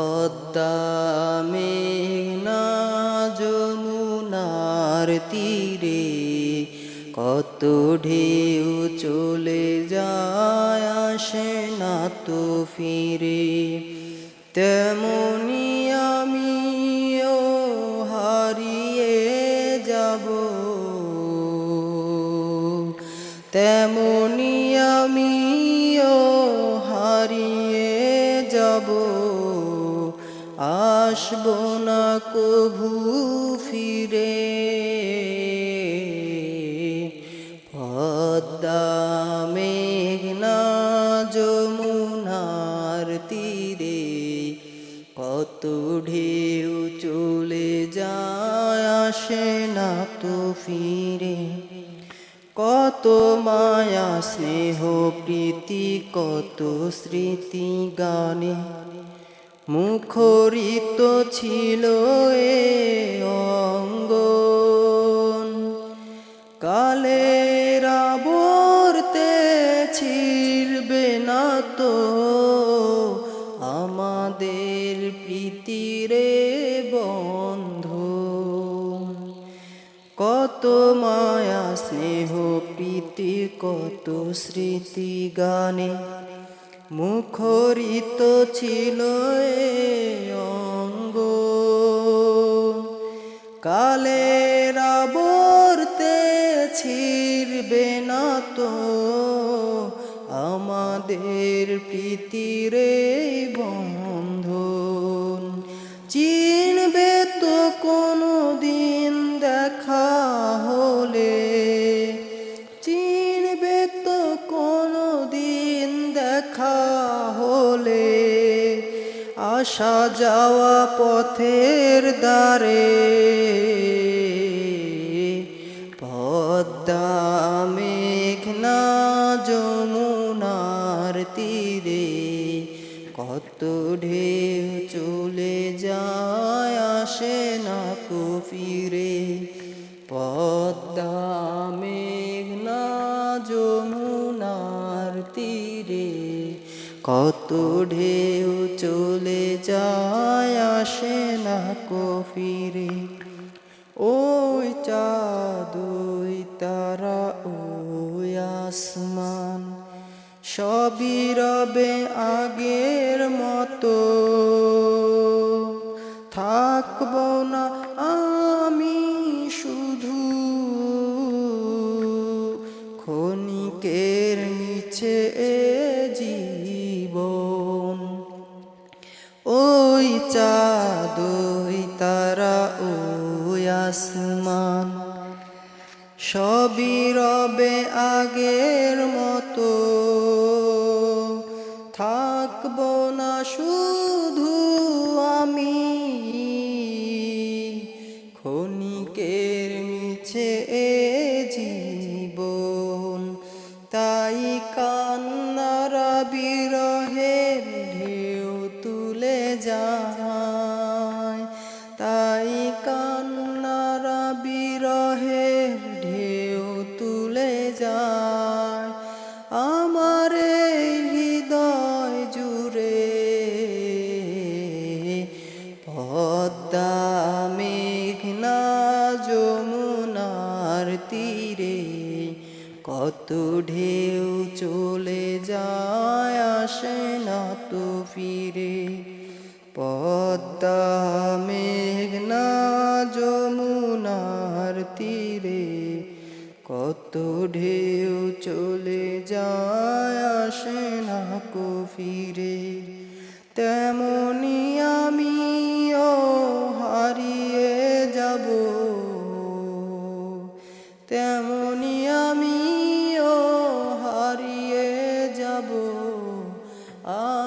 পদ্মা মেঘনা যমুনার তীরে কত ঢেউ চলে যায় আসে না তো ফিরে। তেমনি আমিও হারিয়ে যাব, তেমনি আমিও হারিয়ে যাব, আসব না কভু ফিরে। পদ্মা মেঘনা যমুনার তীরে কত ঢেউ চলে যায় আসে না তো ফিরে। কত মায়া স্নেহ প্রীতি কত স্মৃতি গানে মুখরিত ছিল এ অঙ্গন। কালের আবর্তে ছিড়বে না তো আমাদের প্রীতিরে বন্ধন। কত মায়া স্নেহ প্রীতি কত স্মৃতি গানে মুখরিত ছিল এ অঙ্গ। কালের আবর্তে ছিড়বে না তো আমাদের প্রীতিরে বন্ধন। চিনবে তো কোনো দিন দেখা হলে, চিনবে তো কোনো দিন দেখা হলে আসা যাওয়া পথের দ্বারে। পদ্মা মেঘনা যমুনার তীরে কত ঢেউ চলে যায় আসে না কো ফিরে। পদ্মা মেঘনা যমুনার তীরে কত ঢেউ চলে যায় আসে না কো ফিরে। ওই চাঁদ ওই তারা ওই আসমান সবই রবে আগের মতো। থাকব না আমি শুধু ক্ষণিকের নিচে এ জীবন। ওই চাঁদ ওই তারা ওই আসমান সবই রবে আগের মতো। থাকব না শুধু আমি ক্ষণিকের মিছে এ জীবন। তাই কান্নারা বিরহের ঢেউ তুলে যায়, তাই কান্নারা বিরহের ঢেউ তুলে যায় আমার এই হৃদয় জুড়ে। পদ্মা মেঘনা যমুনার তীরে কত ঢেউ চলে যায় আসে না তো ফিরে। পদ্মা মেঘনা যমুনার তীরে কত ঢেউ চলে যায় আসে না কো ফিরে। তেমনি আমিও হারিয়ে যাব, তেমনি আমিও হারিয়ে যাব,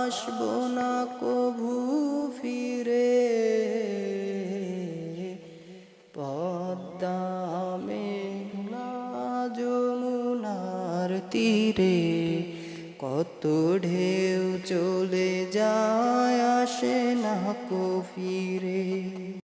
আসব না কভু ফিরে। পদ্মা মেঘনা যমুনার তীরে কত ঢেউ চলে যায় আসে না কো ফিরে।